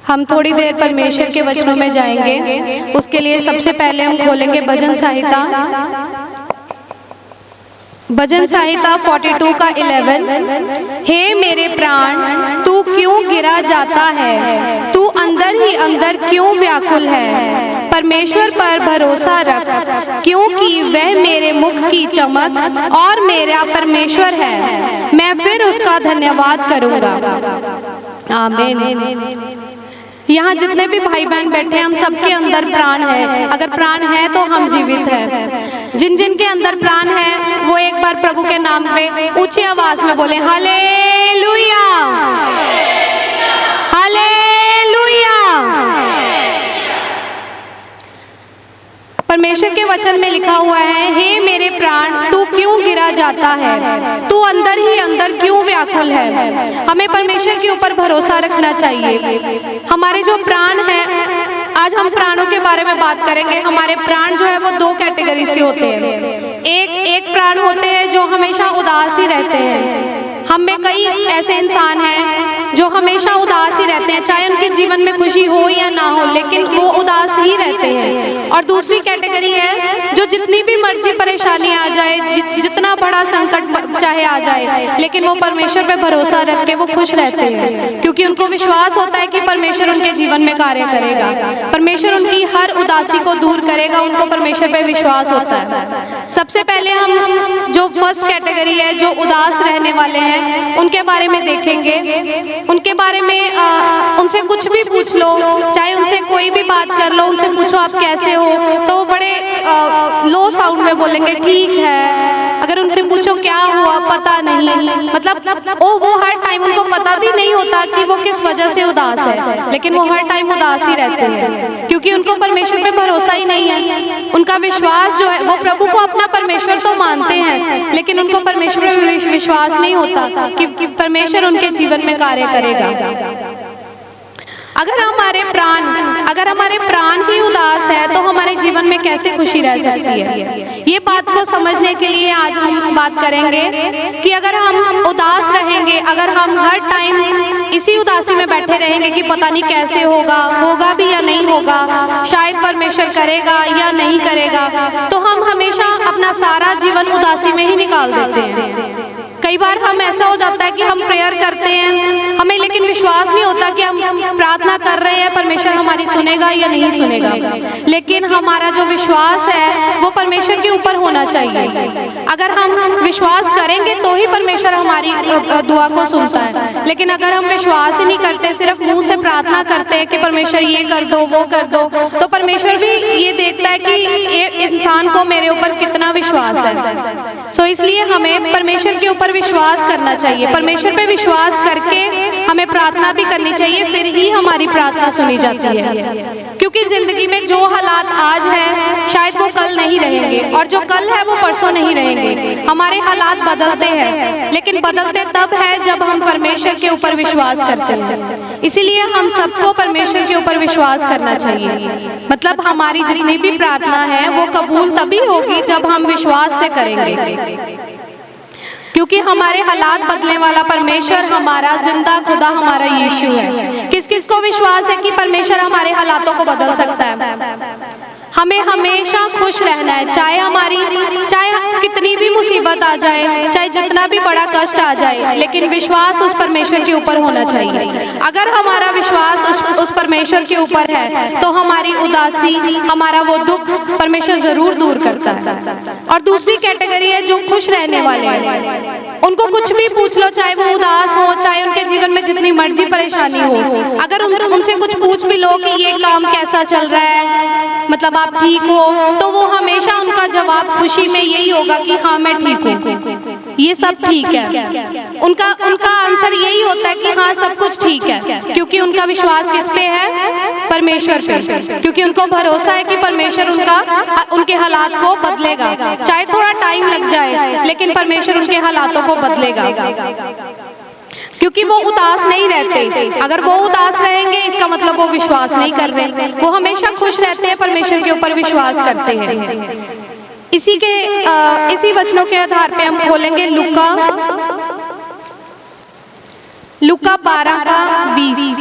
हम थोड़ी देर परमेश्वर के वचनों में जाएंगे। उसके लिए सबसे पहले हम खोलेंगे भजन संहिता, भजन संहिता 42 का 11। हे मेरे प्राण तू क्यों गिरा जाता है, तू अंदर ही अंदर क्यों व्याकुल है। परमेश्वर पर भरोसा रख, क्योंकि वह मेरे मुख की चमक और मेरा परमेश्वर है, मैं फिर उसका धन्यवाद करूंगा। आमीन। यहाँ जितने भी भाई बहन बैठे हैं, हम सबके अंदर प्राण है। अगर प्राण है तो हम जीवित हैं। जिन जिन के अंदर प्राण है वो एक बार प्रभु के नाम पे ऊंची आवाज में बोले हालेलुया, हालेलुया। परमेश्वर के वचन में लिखा हुआ है, हे मेरे प्राण तू क्यों गिरा जाता है, तू अंदर ही अंदर क्यों व्याकुल है। हमें परमेश्वर के ऊपर भरोसा रखना चाहिए। हमारे जो प्राण हैं, आज हम प्राणों के बारे में बात करेंगे। हमारे प्राण जो है वो दो कैटेगरीज के होते हैं। एक प्राण होते हैं जो हमेशा उदास ही रहते हैं। हम में कई ऐसे इंसान हैं जो हमेशा उदास ही रहते हैं, चाहे उनके जीवन में खुशी हो या ना हो, लेकिन वो उदास ही रहते हैं। और दूसरी कैटेगरी है जो जितनी भी मर्जी परेशानी आ जाए, जितना बड़ा संकट चाहे आ जाए, लेकिन वो परमेश्वर पे भरोसा रख के वो खुश रहते हैं, क्योंकि उनको विश्वास होता है कि परमेश्वर उनके जीवन में कार्य करेगा, परमेश्वर उनकी हर उदासी को दूर करेगा। उनको परमेश्वर पे विश्वास होता है। सबसे पहले हम जो फर्स्ट कैटेगरी है, जो उदास रहने वाले हैं, उनके बारे में देखेंगे। उनके बारे में उनसे कुछ भी पूछ लो, चाहे उनसे कोई भी बात कर लो, उनसे पूछो आप कैसे हो, तो वो बड़े लो साउंड में बोलेंगे ठीक है। अगर उनसे पूछो क्या हुआ, पता नहीं, मतलब वो हर टाइम, उनको पता भी नहीं होता कि वो किस वजह से उदास है, लेकिन वो हर टाइम उदास ही रहते हैं, क्योंकि उनको परमेश्वर पे भरोसा ही नहीं है। उनका विश्वास जो है, वो प्रभु को अपना परमेश्वर तो मानते हैं, लेकिन उनको परमेश्वर पे विश्वास नहीं होता कि परमेश्वर उनके जीवन में कार्य करेगा। अगर हमारे प्राण ही उदास है तो हमारे जीवन में कैसे खुशी रह सकती है। ये बात को समझने के लिए आज हम बात करेंगे कि अगर हम उदास रहेंगे, अगर हम हर टाइम इसी उदासी में बैठे रहेंगे कि पता नहीं कैसे होगा भी या नहीं होगा, शायद परमेश्वर करेगा या नहीं करेगा, तो हम हमेशा अपना सारा जीवन उदासी में ही निकाल देते हैं। कई बार हम ऐसा हो जाता है कि हम प्रेयर करते हैं, हमें लेकिन विश्वास नहीं होता कि हम प्रार्थना कर रहे हैं, परमेश्वर हमारी सुनेगा या नहीं सुनेगा। लेकिन हमारा जो विश्वास है वो परमेश्वर के ऊपर होना चाहिए। अगर हम विश्वास करेंगे तो ही परमेश्वर हमारी दुआ को सुनता है, लेकिन अगर हम विश्वास ही नहीं करते, सिर्फ मुंह से प्रार्थना करते हैं कि परमेश्वर ये कर दो वो कर दो, तो परमेश्वर भी ये देखता है कि ये इंसान को मेरे ऊपर कितना विश्वास है। सो इसलिए हमें परमेश्वर के ऊपर विश्वास करना चाहिए। परमेश्वर पे विश्वास करके हमें प्रार्थना भी करनी चाहिए, फिर ही हमारी प्रार्थना सुनी जाती है। क्योंकि जिंदगी में जो हालात आज हैं शायद वो कल नहीं रहेंगे, और जो कल है वो परसों नहीं रहेंगे। हमारे हालात बदलते हैं, लेकिन बदलते तब है जब हम परमेश्वर के ऊपर विश्वास करते हैं। इसीलिए हम सबको परमेश्वर के ऊपर विश्वास करना चाहिए। मतलब हमारी जितनी भी प्रार्थना है वो कबूल तभी होगी जब हम विश्वास से करेंगे, क्योंकि हमारे हालात बदलने वाला परमेश्वर हमारा जिंदा खुदा हमारा यीशु है। किस किस को विश्वास है कि परमेश्वर हमारे हालातों को बदल सकता है। हमें हमेशा खुश रहना है, चाहे कितनी भी मुसीबत आ जाए, चाहे जितना भी बड़ा कष्ट आ जाए, लेकिन विश्वास उस परमेश्वर के ऊपर होना चाहिए। अगर हमारा विश्वास उस परमेश्वर के ऊपर है तो हमारी उदासी, हमारा वो दुख परमेश्वर जरूर दूर करता है। और दूसरी कैटेगरी है जो खुश रहने वाले हैं। उनको कुछ भी पूछ लो, चाहे वो उदास हो, चाहे उनके जीवन में जितनी मर्जी परेशानी हो, अगर उनसे कुछ पूछ भी लो कि ये काम कैसा चल रहा है, मतलब आप ठीक हो, तो वो हमेशा उनका जवाब खुशी में यही होगा कि हाँ मैं ठीक हूँ, ये सब ठीक है। उनका आंसर यही होता है कि हाँ सब कुछ ठीक है, क्योंकि उनका विश्वास किस पे है, परमेश्वर पे, क्योंकि उनको भरोसा है कि परमेश्वर उनके हालात को बदलेगा। चाहे थोड़ा टाइम लग जाए, लेकिन परमेश्वर उनके हालातों को बदलेगा, क्योंकि वो उदास नहीं रहते। अगर वो उदास रहेंगे इसका मतलब वो विश्वास नहीं कर रहे, वो हमेशा खुश रहते हैं, परमेश्वर के ऊपर विश्वास करते हैं। इसी वचनों के आधार पे हम खोलेंगे लूका 12 का 20।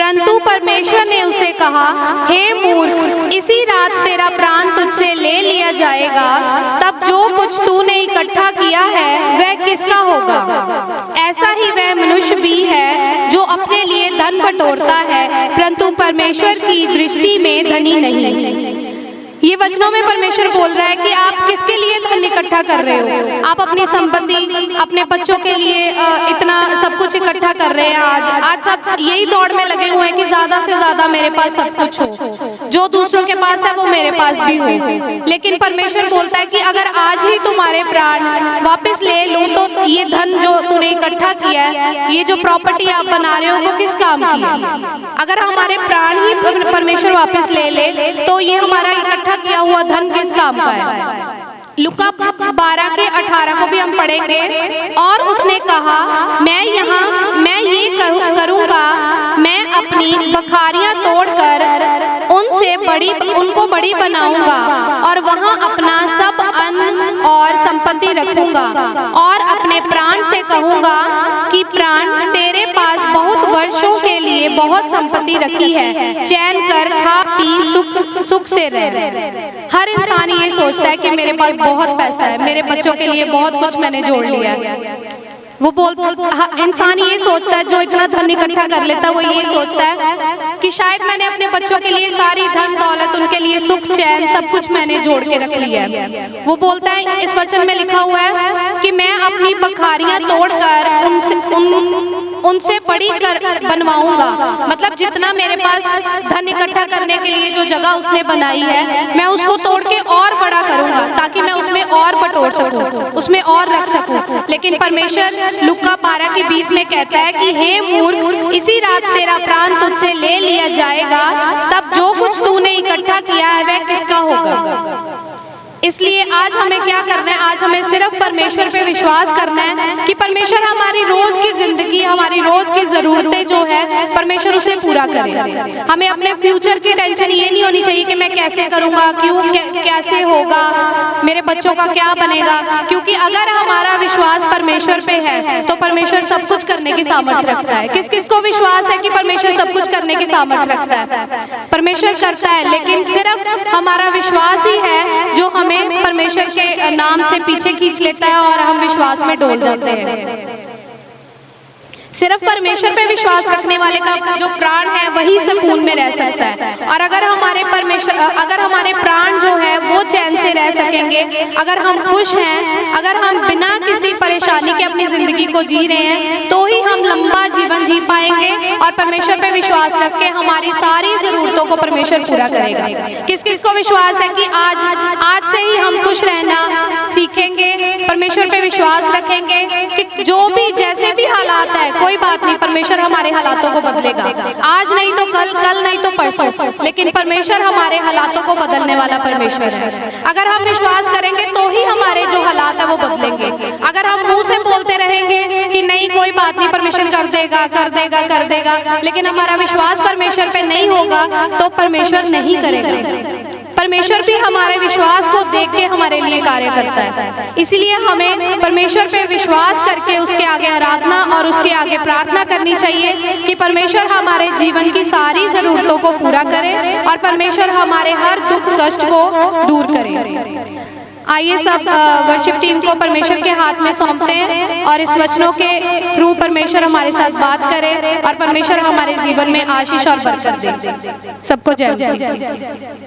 परंतु परमेश्वर ने उसे कहा, हे मूर्ख, इसी रात तेरा प्राण तुझसे ले लिया जाएगा, तब जो कुछ तूने इकट्ठा किया है वह किसका होगा? ऐसा ही वह मनुष्य भी है जो अपने लिए धन बटोरता है, परंतु परमेश्वर की दृष्टि में धनी नहीं। ये वचनों में परमेश्वर बोल रहा है कि आप किसके लिए धन इकट्ठा कर रहे हो? आप अपनी संपत्ति, अपने बच्चों के लिए इतना सब कुछ इकट्ठा कर रहे हैं। आज सब यही दौड़ में लगे हुए हैं कि ज्यादा से ज्यादा मेरे पास सब कुछ हो, जो दूसरों के पास है वो मेरे पास भी हो। लेकिन परमेश्वर बोलता है कि अगर आज ही तुम्हारे प्राण वापस ले लूं तो ये धन जो तूने इकट्ठा किया है, ये जो प्रॉपर्टी आप बना रहे हो, वो किस काम की है? अगर हमारे प्राण ही परमेश्वर वापस ले ले तो ये हमारा इकट्ठा किया हुआ धन किस काम का है? लुका 12 के 18 को भी हम पढ़ेंगे। और उसने कहा, मैं ये करूंगा, मैं अपनी बखारियां तोड़कर उनको बड़ी बनाऊंगा और वहां अपना सब अन्न और संपत्ति रखूंगा और अपने प्राण से कहूंगा कि प्राण, तेरे पास बहुत वर्षों के लिए बहुत संपत्ति रखी है, चैन कर, खा पी, सुख से रह। हर इंसान ये सोचता है कि मेरे पास बहुत पैसा है, मेरे बच्चों के लिए बहुत कुछ मैंने जोड़ लिया है। वो इंसान ये सोचता है, जो इतना धन इकट्ठा कर लेता है, वो ये सोचता है कि शायद मैंने अपने बच्चों के लिए सारी धन दौलत, उनके लिए सुख चैन सब कुछ मैंने जोड़ के रख लिया है। वो बोलता है, इस वचन में लिखा हुआ है कि मैं अपनी बखारियां तोड़कर उनसे बड़ी कर बनवाऊंगा। मतलब जितना मेरे पास धन इकट्ठा करने के लिए जो जगह उसने बनाई है, मैं उसको तोड़ के और बड़ा करूंगा ताकि मैं उसमें और बटोर सकूं, उसमें और रख सकूं। लेकिन परमेश्वर लुका 12 की 20 में कहता है कि हे मूर्ख, इसी रात तेरा प्राण तुझसे ले लिया जाएगा, तब जो कुछ तूने इकट्ठा किया है वह किसका होगा? इसलिए आज हमें क्या करना है? आज हमें सिर्फ परमेश्वर पे विश्वास करना है कि परमेश्वर हमारी रोज की जिंदगी, हमारी रोज की जरूरतें जो है परमेश्वर उसे पूरा करे। हमें अपने फ्यूचर की टेंशन ये नहीं होनी चाहिए कि मैं कैसे करूंगा, कैसे होगा, मेरे बच्चों का क्या बनेगा। क्योंकि अगर हमारा विश्वास परमेश्वर पे है तो परमेश्वर सब कुछ करने की सामर्थ्य रखता है। किस किस को विश्वास है कि परमेश्वर सब कुछ करने की सामर्थ्य रखता है? परमेश्वर करता है, लेकिन सिर्फ हमारा विश्वास ही है जो हमें परमेश्वर के नाम से पीछे खींच लेता है और हम विश्वास में डोल जाते हैं। सिर्फ परमेश्वर पे विश्वास रखने वाले का जो प्राण है वही सुकून में रह सकता है। और अगर हमारे प्राण जो है वो चैन से रह सकेंगे, अगर हम खुश हैं, अगर हम बिना किसी परेशानी के अपनी जिंदगी को जी रहे हैं, तो ही हम लंबा जीवन जी पाएंगे और परमेश्वर पे विश्वास रख के हमारी सारी जरूरतों को परमेश्वर पूरा करेगा। किस किस को विश्वास है कि आज से ही हम खुश रहना सीखेंगे, परमेश्वर पे विश्वास रखेंगे कि जो भी जैसे भी हालात है, कोई बात नहीं, परमेश्वर हमारे हालातों को बदलेगा। आज नहीं तो कल, कल नहीं तो परसों, लेकिन परमेश्वर हमारे हालातों को बदलने वाला परमेश्वर है। अगर हम विश्वास करेंगे तो ही हमारे जो हालात है वो बदलेंगे। अगर हम मुंह से बोलते रहेंगे कि नहीं कोई बात नहीं, परमेश्वर कर देगा कर देगा कर देगा, लेकिन हमारा विश्वास परमेश्वर पे नहीं होगा तो परमेश्वर नहीं करेगा। परमेश्वर भी हमारे विश्वास को देख के हमारे लिए कार्य करता है। इसलिए हमें परमेश्वर पे विश्वास करके उसके आगे आराधना और उसके आगे प्रार्थना करनी चाहिए कि परमेश्वर हमारे जीवन की सारी जरूरतों को पूरा करे और परमेश्वर हमारे हर दुख कष्ट को दूर करे। आइए सब वर्शिप टीम को परमेश्वर के हाथ में सौंपते हैं और इस वचनों के थ्रू परमेश्वर हमारे साथ बात करे और परमेश्वर हमारे जीवन में आशीष और बरकत दे। सबको जय मसीह।